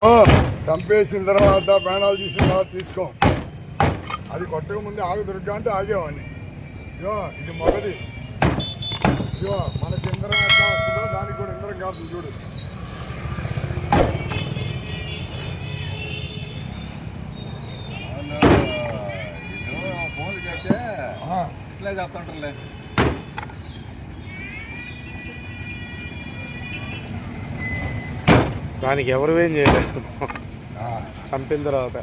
చంపేసిన తర్వాత ప్రాణాలు తీసిన తర్వాత తీసుకో. అది కొట్టక ముందే ఆగు దొరికా అంటే ఆగేవాడిని. ఇగో ఇది మొదటి. ఇగో మనకి ఇంధనం ఎట్లా వస్తుందో దానికి కూడా ఇంధనం కాదు చూడు. ఫోన్లు చేస్తే ఇట్లా చెప్తుంటారులే. దానికి ఎవరు ఏం చేయలేదు. చంపిన తర్వాత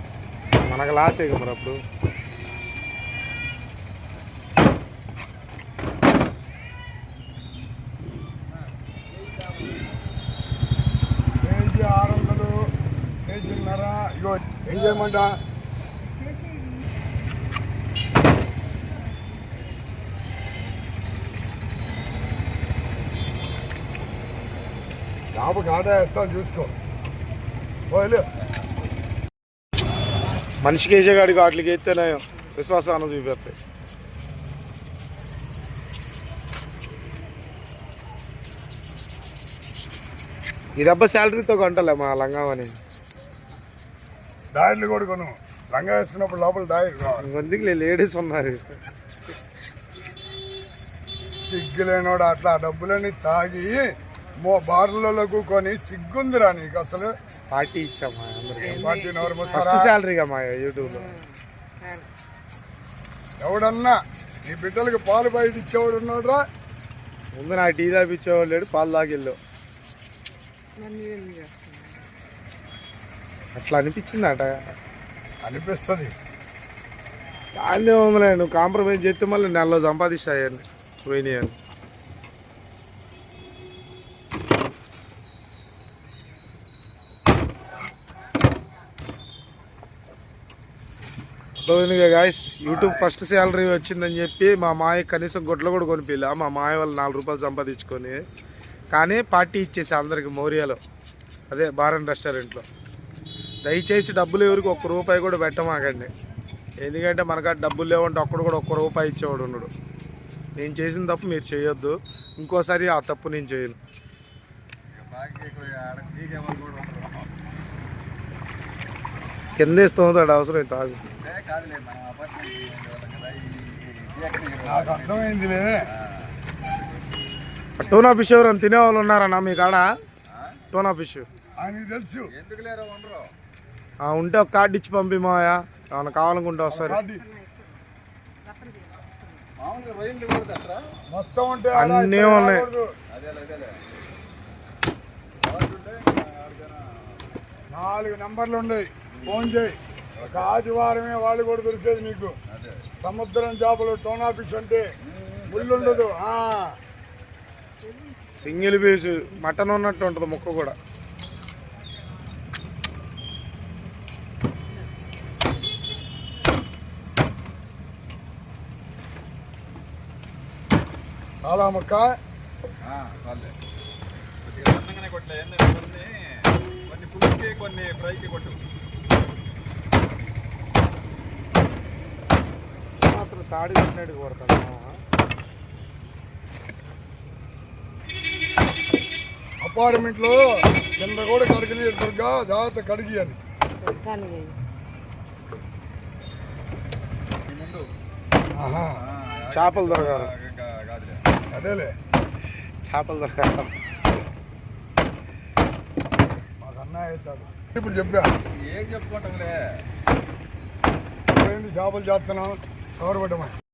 మనకు లాస్ ఇక మరి అప్పుడు. కేజీ 600, కేజీన్నర. ఇగో ఏం చేయమంట డాబుకి ఆదా వేస్తాను చూసుకో. పోయలే మనిషికి వేసేగాడికి వాటికి ఎత్తేనే విశ్వాసాన్ని చూపెడతాయి. ఈ దెబ్బ శాలరీతో కొంటలే మా లంగామని. డాయర్లు కూడా కొను. లంగా వేసుకున్నప్పుడు లోపల డాయర్ కావాలి. మందికి లేడీస్ ఉన్నారు. సిగ్గులేనోడు అట్లా డబ్బులని తాగి బార్లలో కూకొని సిగ్గుందిరా నీకు అసలు. పార్టీ ఇచ్చామా పార్టీ ఫస్ట్ శాలరీగా మా యూట్యూబ్లో. ఎవడన్నా నీ బిడ్డలకు పాలు బయట ఇచ్చేవాడు ఉన్నాడురా. ముందు నాకు టీ తాపిచ్చేవాడు లేడు, పాలు తాగిల్లు. అట్లా అనిపించింది అట. అనిపిస్తుంది. దాన్ని ఉందిలే, నువ్వు కాంప్రమైజ్ చేస్తే మళ్ళీ నెలలో సంపాదిస్తాయని పోయినాయని. అర్థమైందిగా గాయస్. యూట్యూబ్ ఫస్ట్ శాలరీ వచ్చిందని చెప్పి మా మాయ కనీసం గుడ్లు కూడా కొనిపిల్ల. మా మాయ వాళ్ళు 4 రూపాయలు సంపాదించుకొని కానీ పార్టీ ఇచ్చేసి అందరికి మౌర్యాలో, అదే బార్ అండ్ రెస్టారెంట్లో. దయచేసి డబ్బులు ఎవరికి 1 రూపాయి కూడా పెట్టమాకండి. ఎందుకంటే మనకు డబ్బులు లేవంటే ఒక్కడు కూడా 1 రూపాయి ఇచ్చేవాడు ఉన్నాడు. నేను చేసిన తప్పు మీరు చేయొద్దు. ఇంకోసారి ఆ తప్పు నేను చేయను. కిందేస్తుంది అది అవసరం తాగు. నాకు అర్థమైందిలే. టోనా ఫిష్ ఎవరైనా తినేవాళ్ళు ఉన్నారన్నా మీ కాడ? టోనా ఫిష్ ఆయనకి తెలుసు. ఉంటే ఒక కార్డు ఇచ్చి పంపి మాయా, ఏమన్నా కావాలనుకుంటే వస్తారు. మొత్తం ఉంటే అన్నీ ఉన్నాయి. 4 నెంబర్లు ఉన్నాయి. ఫోన్ చేయి. ఒక ఆదివారమే వాళ్ళు కూడా దొరికేది నీకు. సముద్రం చేపలు టోనా ఫిష్ అంటే ముళ్ళుండదు. సింగిల్ పీస్ మటన్ ఉన్నట్టు ఉంటుంది ముక్క కూడా. చాలా ముక్క కొన్ని పులుసుకి కొన్ని ఫ్రైకి కొట్టు. మాత్రం తాడి పెట్టినట్టు కొడతాను. అపార్ట్మెంట్లో కింద కూడా కడిగిన దుర్గా జాగ్రత్త కడిగి అని. చేపలు దొరకాలి. అదేలే చేపలు దొరకాలి. మాకు అన్నయ్య అవుతాడు. ఇప్పుడు చెప్పా ఏం చెప్పుకుంటాంలే. చేపలు చేస్తున్నాం. కవర్ పెట్టమని